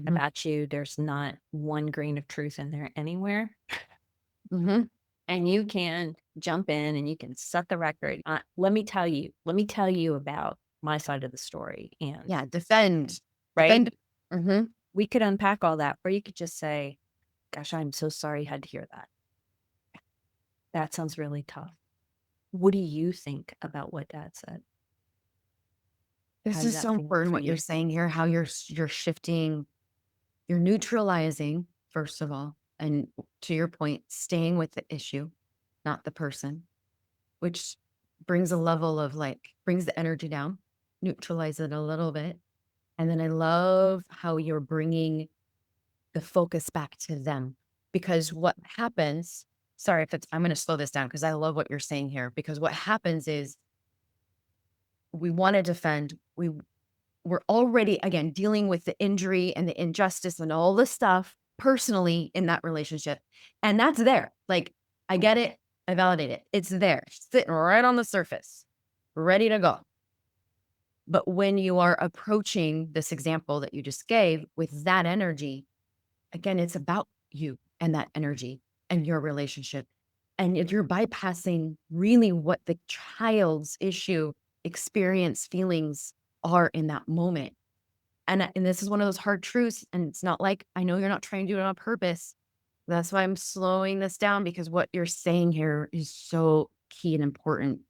about you, there's not one grain of truth in there anywhere. And you can jump in and you can set the record. Let me tell you about my side of the story. And yeah, defend. Right? Defend. We could unpack all that, or you could just say, gosh, I'm so sorry you had to hear that. That sounds really tough. What do you think about what dad said? This is so important what you're saying here, how you're shifting, you're neutralizing, first of all, and to your point, staying with the issue, not the person, which brings a level of brings the energy down, neutralize it a little bit. And then I love how you're bringing the focus back to them, because what happens, sorry if I'm going to slow this down because I love what you're saying here, because what happens is we want to defend, we're already, again, dealing with the injury and the injustice and all the stuff personally in that relationship. And that's there. I get it. I validate it. It's there, sitting right on the surface, ready to go. But when you are approaching this example that you just gave with that energy, again, it's about you and that energy and your relationship. And if you're bypassing really what the child's issue, experience, feelings are in that moment. And this is one of those hard truths. And it's not like, I know you're not trying to do it on purpose. That's why I'm slowing this down, because what you're saying here is so key and important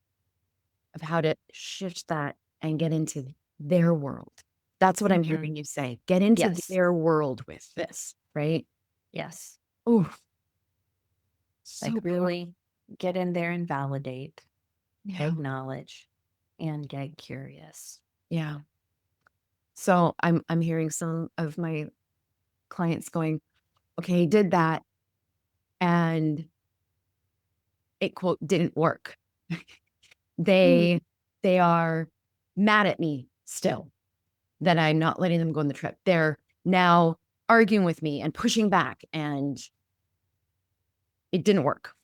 of how to shift that and get into their world. That's what I'm hearing you say. Get into their world with this, right? Yes. Oh, really get in there and validate, acknowledge, and get curious. Yeah. So I'm hearing some of my clients going, okay, he did that and it, quote, didn't work. They are mad at me still that I'm not letting them go on the trip. They're now arguing with me and pushing back, and it didn't work.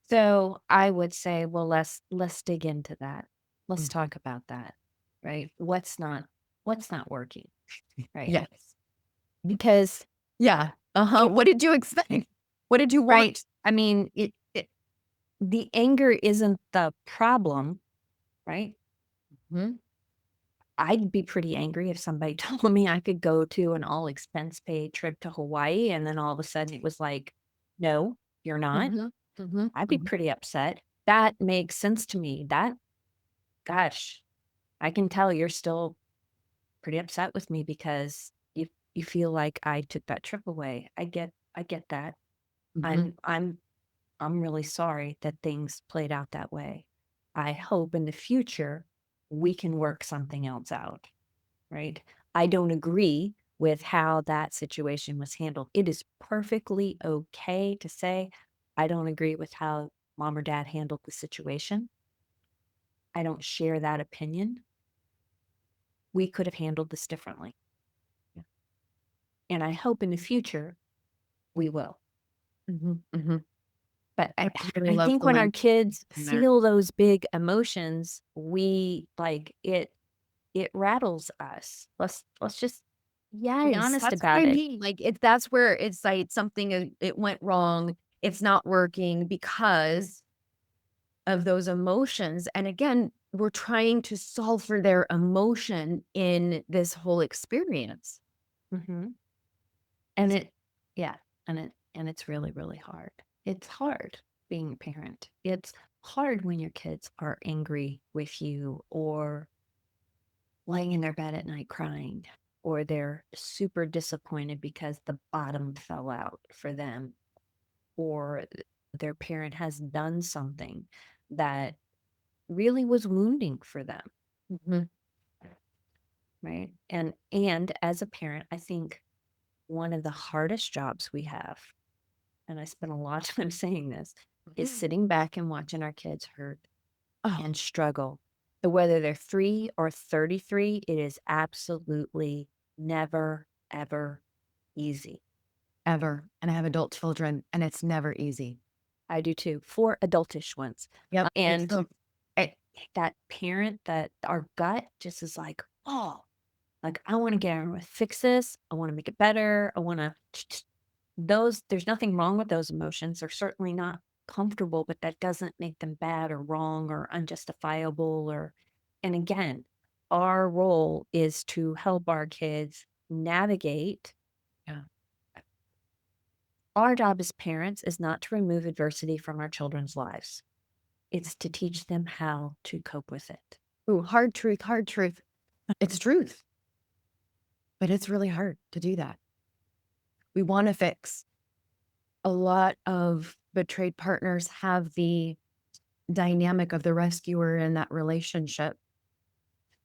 So I would say, well, let's dig into that. Let's Mhm. talk about that, right? What's not working, right? Yes. Because yeah. Uh-huh. What did you expect? What did you want? Right. I mean, the anger isn't the problem, right? Mhm. I'd be pretty angry if somebody told me I could go to an all expense paid trip to Hawaii and then all of a sudden it was like, no, you're not. Mhm. Mhm. I'd be Mhm. pretty upset. That makes sense to me. Gosh, I can tell you're still pretty upset with me because you feel like I took that trip away. I get that. Mhm. I'm really sorry that things played out that way. I hope in the future we can work something else out, right? I don't agree with how that situation was handled. It is perfectly okay to say, I don't agree with how mom or dad handled the situation. I don't share that opinion. We could have handled this differently. And I hope in the future we will. Mhm. Mhm. But I really I love think the when our line kids in there. feel those big emotions, we like it rattles us. Let's just be Yes, honest that's what about I it. mean. Like, that's where it's like something, it went wrong. It's not working because of those emotions. And again, we're trying to solve for their emotion in this whole experience. Mhm. And it yeah, and it's really, really hard. It's hard being a parent. It's hard when your kids are angry with you or laying in their bed at night crying, or they're super disappointed because the bottom fell out for them, or their parent has done something that really was wounding for them, Mhm. right? And as a parent, I think one of the hardest jobs we have, and I spend a lot of time saying this, is Mhm. sitting back and watching our kids hurt Oh, and struggle. So whether they're 3 or 33, it is absolutely never, ever easy. ever. And I have adult children, and it's never easy. I do too, 4 adultish ones. Yep. It's And so it, that parent that our gut just is like, oh, like I want to get on with fix this. I want to make it better. I want to those there's nothing wrong with those emotions. They're certainly not comfortable, but that doesn't make them bad or wrong or unjustifiable or and again, our role is to help our kids navigate. yeah. Our job as parents is not to remove adversity from our children's lives. It's to teach them how to cope with it. Ooh, hard truth, hard truth. It's truth, but it's really hard to do that. We want to fix. A lot of betrayed partners have the dynamic of the rescuer in that relationship.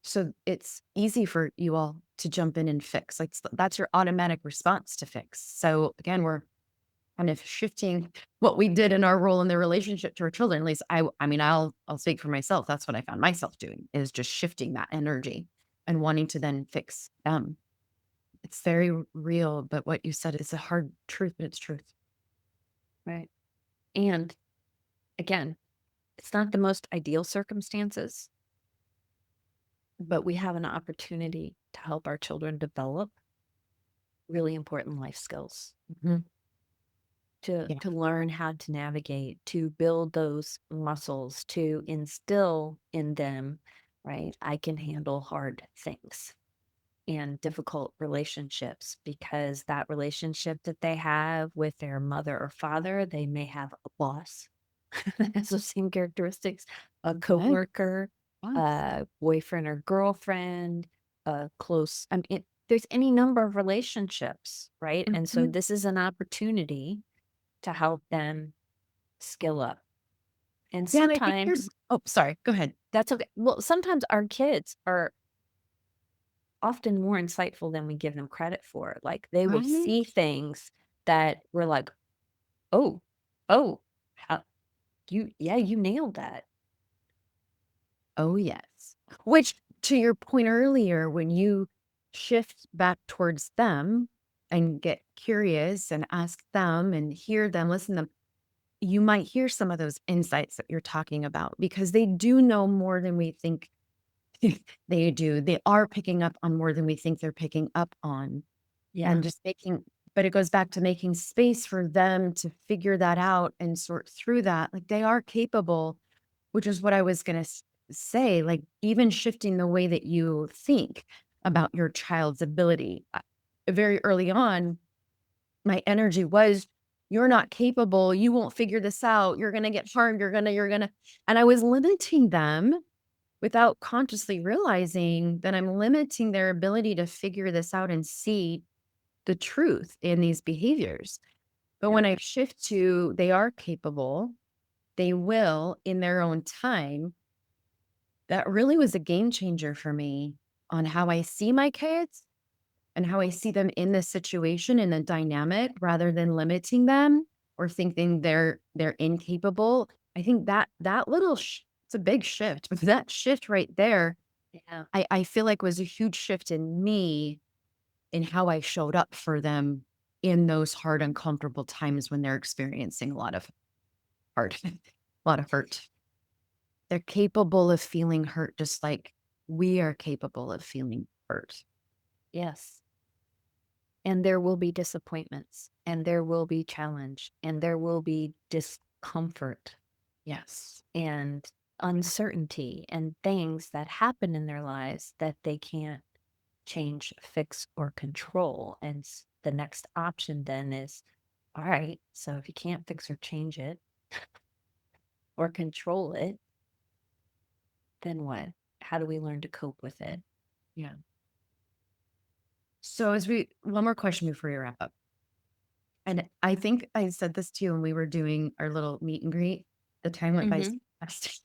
So it's easy for you all to jump in and fix. Like that's your automatic response to fix. So again, we're kind of shifting what we did in our role in the relationship to our children. At least I mean, I'll speak for myself. That's what I found myself doing, is just shifting that energy and wanting to then fix them. It's very real, but what you said is a hard truth, but it's truth. Right. And again, it's not the most ideal circumstances, but we have an opportunity to help our children develop really important life skills, Mhm. to Yeah. learn how to navigate, to build those muscles, to instill in them, right? I can handle hard things and difficult relationships because that relationship that they have with their mother or father, they may have a boss that has those same characteristics, a Okay. coworker, Yes. a boyfriend or girlfriend, a close, I mean, there's any number of relationships, right? And so Mhm. this is an opportunity to help them skill up. And Yeah, and I think there's sometimes oh, sorry, go ahead. that's okay. Well, sometimes our kids are often more insightful than we give them credit for. Like they will Right? see things that we're like, oh, oh, how yeah, you nailed that. Oh, yes. Which, to your point earlier, when you shift back towards them and get curious and ask them and hear them, listen to them, you might hear some of those insights that you're talking about because they do know more than we think they do. They are picking up on more than we think they're picking up on. Yeah. And just making but it goes back to making space for them to figure that out and sort through that. Like, they are capable, which is what I was gonna say, like, even shifting the way that you think about your child's ability. Very early on, my energy was, "You're not capable, you won't figure this out, you're gonna get harmed, you're gonna," and I was limiting them without consciously realizing that I'm limiting their ability to figure this out and see the truth in these behaviors. But Yeah. when I shift to they are capable, they will in their own time, that really was a game changer for me on how I see my kids and how I see them in this situation in a dynamic rather than limiting them or thinking they're incapable. I think that little it's a big shift, but that shift right there, Yeah. I feel like was a huge shift in me in how I showed up for them in those hard, uncomfortable times when they're experiencing a lot of hard, a lot of hurt. They're capable of feeling hurt just like we are capable of feeling hurt. Yes. And there will be disappointments, and there will be challenge, and there will be discomfort Yes. and uncertainty and things that happen in their lives that they can't change, fix, or control. And the next option then is, all right, so if you can't fix or change it or control it, then what? How do we learn to cope with it? Yeah. So as we one more question before we wrap up. And I think I said this to you when we were doing our little meet and greet. The time went by so Hmm. fast.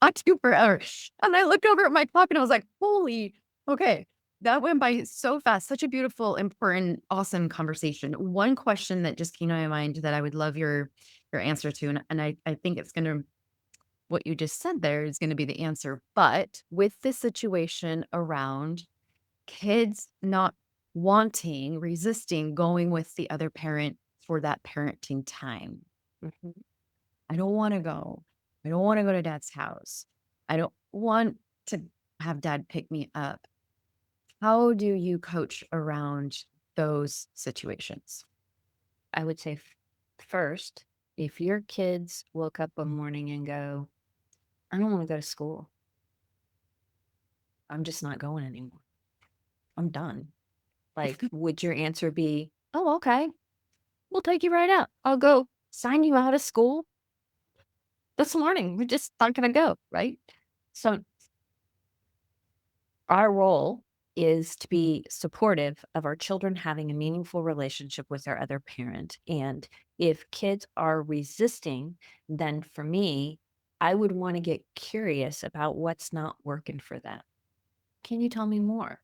Not too forever. And I looked over at my clock and I was like, holy, okay. That went by so fast. Such a beautiful, important, awesome conversation. One question that just came to my mind that I would love your answer to, and I think it's gonna what you just said there is gonna be the answer. But with the situation around kids not wanting, resisting going with the other parent for that parenting time. Hmm. I don't want to go. I don't want to go to dad's house. I don't want to have dad pick me up. How do you coach around those situations? I would say first, if your kids woke up one morning and go, I don't want to go to school, I'm just not going anymore. I'm done. Like, would your answer be, oh, okay, we'll take you right out. I'll go sign you out of school this morning. We're just not going to go. Right. So, our role is to be supportive of our children having a meaningful relationship with their other parent. And if kids are resisting, then for me, I would want to get curious about what's not working for them. Can you tell me more?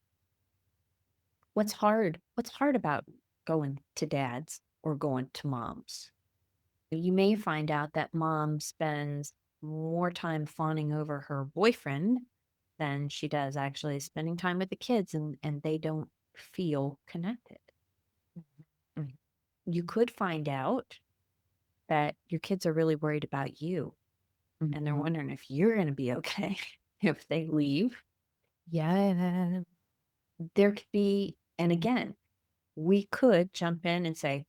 What's hard? What's hard about going to dad's or going to mom's? You may find out that mom spends more time fawning over her boyfriend than she does actually spending time with the kids, and they don't feel connected. Mm, You could find out that your kids are really worried about you and they're mhm. wondering if you're going to be okay if they leave. Yeah. There could be, and again, we could jump in and say,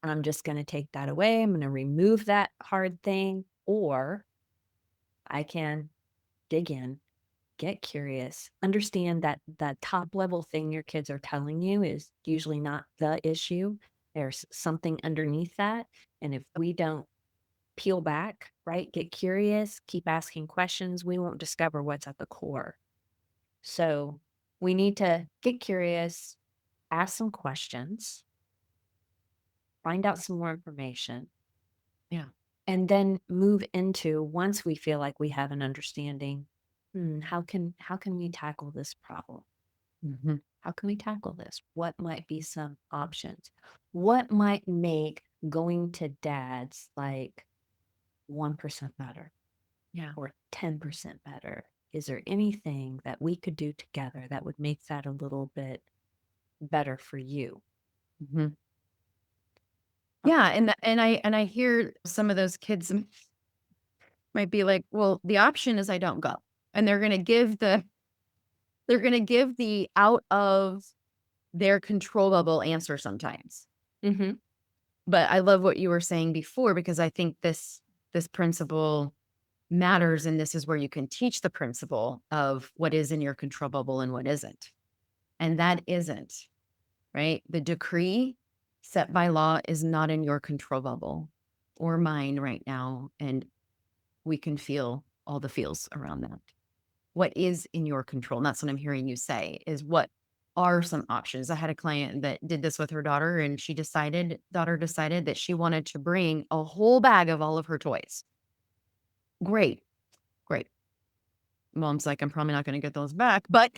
I'm just going to take that away. I'm going to remove that hard thing. Or I can dig in, get curious, understand that the top level thing your kids are telling you is usually not the issue. There's something underneath that. And if we don't peel back, right, get curious, keep asking questions, we won't discover what's at the core. So we need to get curious, ask some questions, find out some more information, Yeah. and then move into, once we feel like we have an understanding, how can we tackle this problem? Mhm. How can we tackle this? What might be some options? What might make going to dad's like 1% better Yeah. or 10% better? Is there anything that we could do together that would make that a little bit better for you? Mhm. Yeah, and I hear some of those kids might be like, "Well, the option is I don't go." And they're gonna give the out of their controllable answer sometimes. Mhm. But I love what you were saying before because I think this principle matters, and this is where you can teach the principle of what is in your control bubble and what isn't. And that isn't, right? The decree set by law is not in your control bubble or mine right now, and we can feel all the feels around that. What is in your control? And that's what I'm hearing you say is what are some options. I had a client that did this with her daughter, and daughter decided that she wanted to bring a whole bag of all of her toys. Great, great. Mom's like, I'm probably not going to get those back, but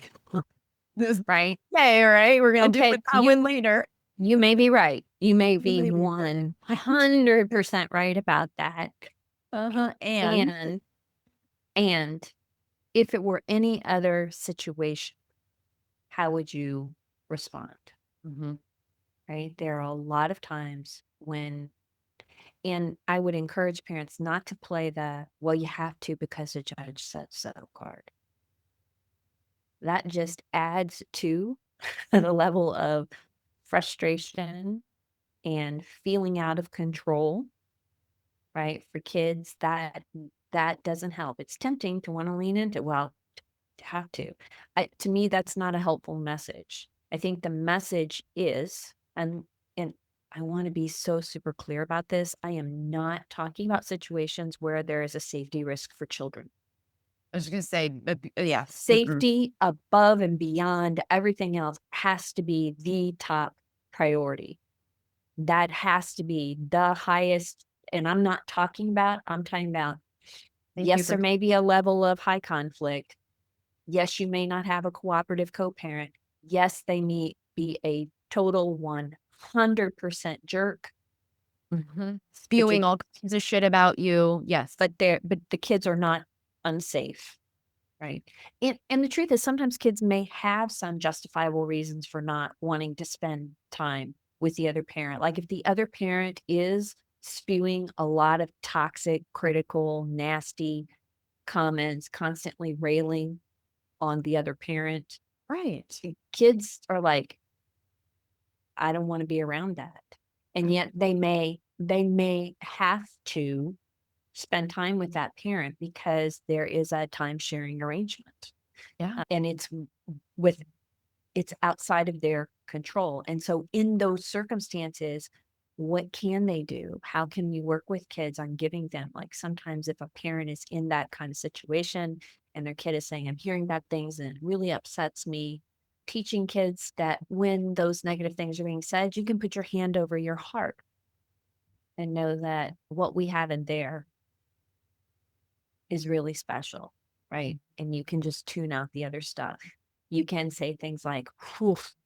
this Right? day, right? We're going to do Okay, it that one later. you may be right. You may You be may be right. 100% right about that. And And if it were any other situation, how would you respond? Mhm. Right? There are a lot of times and I would encourage parents not to play the, well, you have to because the judge said so card. That just adds to the level of frustration and feeling out of control, right? For kids, that doesn't help. It's tempting to want to lean into, well, have to. To me, that's not a helpful message. I think the message is, and I want to be so super clear about this. I am not talking about situations where there is a safety risk for children. I was going to say, yeah. Mm-mm. Safety above and beyond everything else has to be the top priority. That has to be the highest. And I'm talking about, Thank you yes, for, there may be a level of high conflict. Yes, you may not have a cooperative co-parent. Yes, they may be a total 100% jerk, Mhm. but you Spewing all kinds of shit about you. Yes. but the kids are not unsafe, right? And the truth is sometimes kids may have some justifiable reasons for not wanting to spend time with the other parent. Like if the other parent is spewing a lot of toxic, critical, nasty comments, constantly railing on the other parent, Right. kids are like, I don't want to be around that. And yet they may have to spend time with that parent because there is a time sharing arrangement. Yeah. And with it's outside of their control. And so in those circumstances, what can they do? How can you work with kids on giving them, like sometimes if a parent is in that kind of situation and their kid is saying, I'm hearing bad things and it really upsets me, teaching kids that when those negative things are being said, you can put your hand over your heart and know that what we have in there is really special, right? And you can just tune out the other stuff. You can say things like,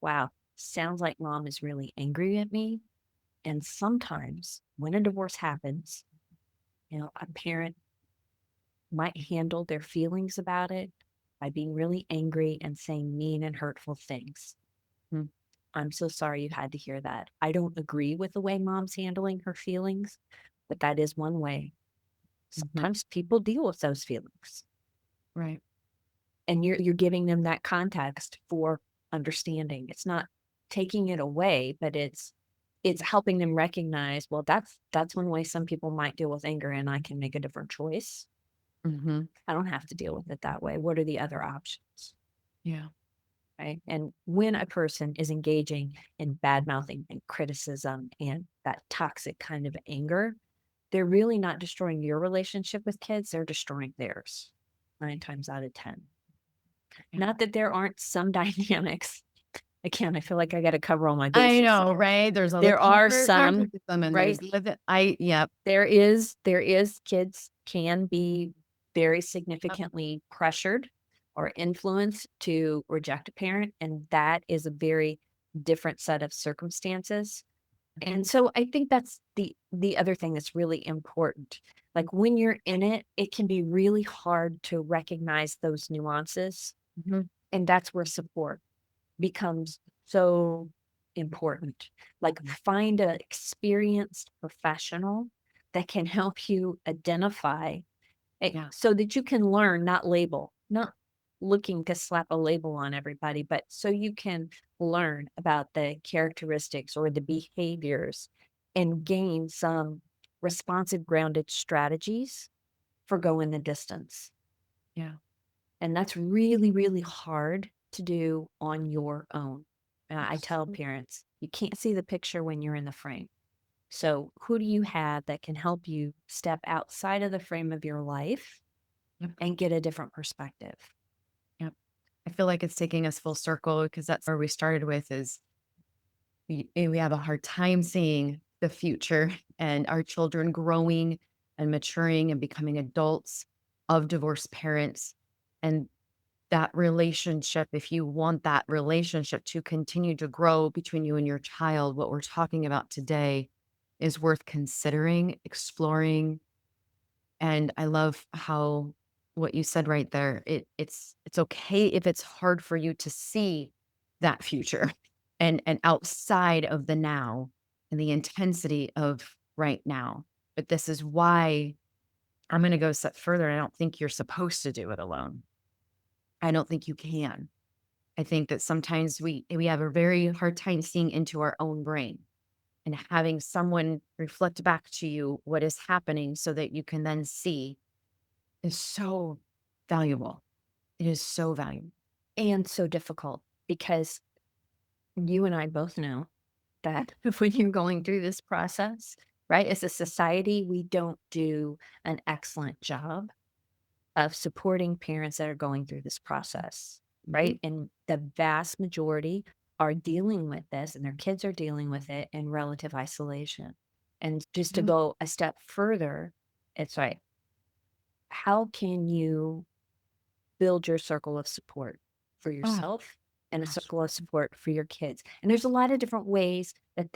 wow, sounds like mom is really angry at me. And sometimes when a divorce happens, a parent might handle their feelings about it by being really angry and saying mean and hurtful things. Mm. I'm so sorry you had to hear that. I don't agree with the way mom's handling her feelings, but that is one way. Mhm. Sometimes people deal with those feelings. Right. And you're giving them that context for understanding. It's not taking it away, but it's helping them recognize, well, that's one way some people might deal with anger, and I can make a different choice. Mhm. I don't have to deal with it that way. What are the other options? Yeah. Right. And when a person is engaging in bad mouthing and criticism and that toxic kind of anger, they're really not destroying your relationship with kids, they're destroying theirs 9 times out of 10. Yeah. Not that there aren't some dynamics. Again, I feel like I got to cover all my I bases. know, right? There's all the There are comfort, some, narcissism, and right? there's yep. There is kids can be very Yep. significantly pressured or influenced to reject a parent, and that is a very different set of circumstances. And so I think that's the other thing that's really important. Like when you're in it, it can be really hard to recognize those nuances. Mhm. And that's where support becomes so important. Like find an experienced professional that can help you identify Yeah. so that you can learn, not label, not looking to slap a label on everybody, but so you can learn about the characteristics or the behaviors and gain some responsive, grounded strategies for going the distance. Yeah. And that's really, really hard to do on your own. I tell Absolutely. parents, you can't see the picture when you're in the frame. So, who do you have that can help you step outside of the frame of your life Yep. and get a different perspective? Yep. I feel like it's taking us full circle because that's where we started with is we have a hard time seeing the future and our children growing and maturing and becoming adults of divorced parents. And that relationship, if you want that relationship to continue to grow between you and your child, what we're talking about today is worth considering, exploring. And I love how what you said right there. It's okay if it's hard for you to see that future and outside of the now and the intensity of right now. But this is why I'm going to go a step further. I don't think you're supposed to do it alone. I don't think you can. I think that sometimes we have a very hard time seeing into our own brain and having someone reflect back to you what is happening so that you can then see is so valuable. It is so valuable. And so difficult because you and I both know that when you're going through this process, right, as a society, we don't do an excellent job of supporting parents that are going through this process, Mhm. right? And the vast majority are dealing with this and their kids are dealing with it in relative isolation. And just to Yeah. go a step further, it's like, how can you build your circle of support for Oh, yourself and a circle of absolutely. support for your kids? And there's a lot of different ways a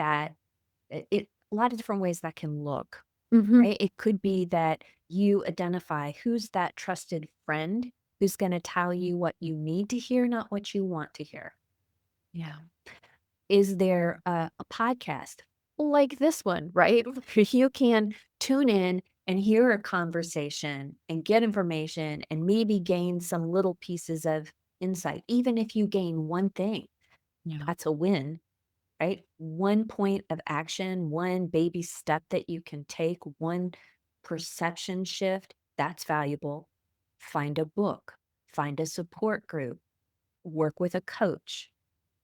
lot of different ways that can look, Mhm. right? It could be that you identify who's that trusted friend who's going to tell you what you need to hear, not what you want to hear. Yeah. Is there a podcast like this one, right? You can tune in and hear a conversation and get information and maybe gain some little pieces of insight. Even if you gain one thing, Yeah. that's a win, right? One point of action, one baby step that you can take, one perception shift, that's valuable. Find a book, find a support group, work with a coach,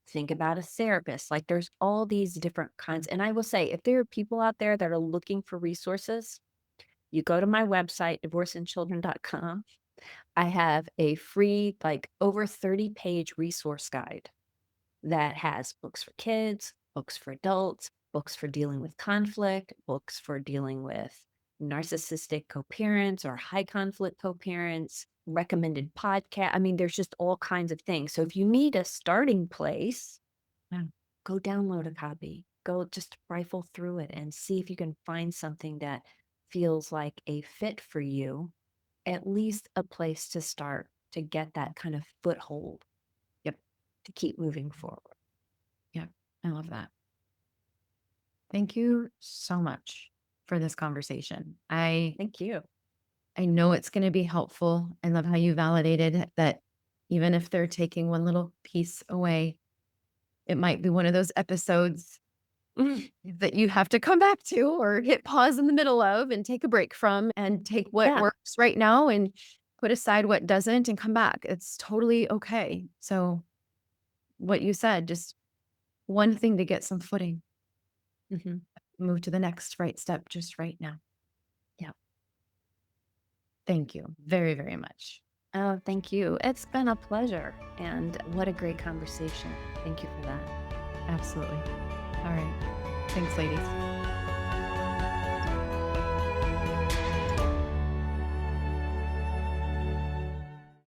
think about a therapist. Like there's all these different kinds. And I will say, if there are people out there that are looking for resources, you go to my website, divorceandchildren.com. I have a free, like over 30-page resource guide that has books for kids, books for adults, books for dealing with conflict, books for dealing with narcissistic co-parents or high conflict co-parents, recommended podcast. I mean, there's just all kinds of things. So if you need a starting place, Yeah. go download a copy. Go just rifle through it and see if you can find something that feels like a fit for you, at least a place to start to get that kind of foothold Yep. to keep moving forward. Yep. I love that. Thank you so much for this conversation. Thank you. I know it's going to be helpful. I love how you validated that even if they're taking one little piece away, it might be one of those episodes that you have to come back to or hit pause in the middle of and take a break from and take what Yeah. works right now and put aside what doesn't and come back. It's totally okay. So, what you said, just one thing to get some footing, Mhm. move to the next right step just right now. Yeah. Thank you very, very much. Oh, thank you. It's been a pleasure. And what a great conversation. Thank you for that. Absolutely. All right. Thanks, ladies.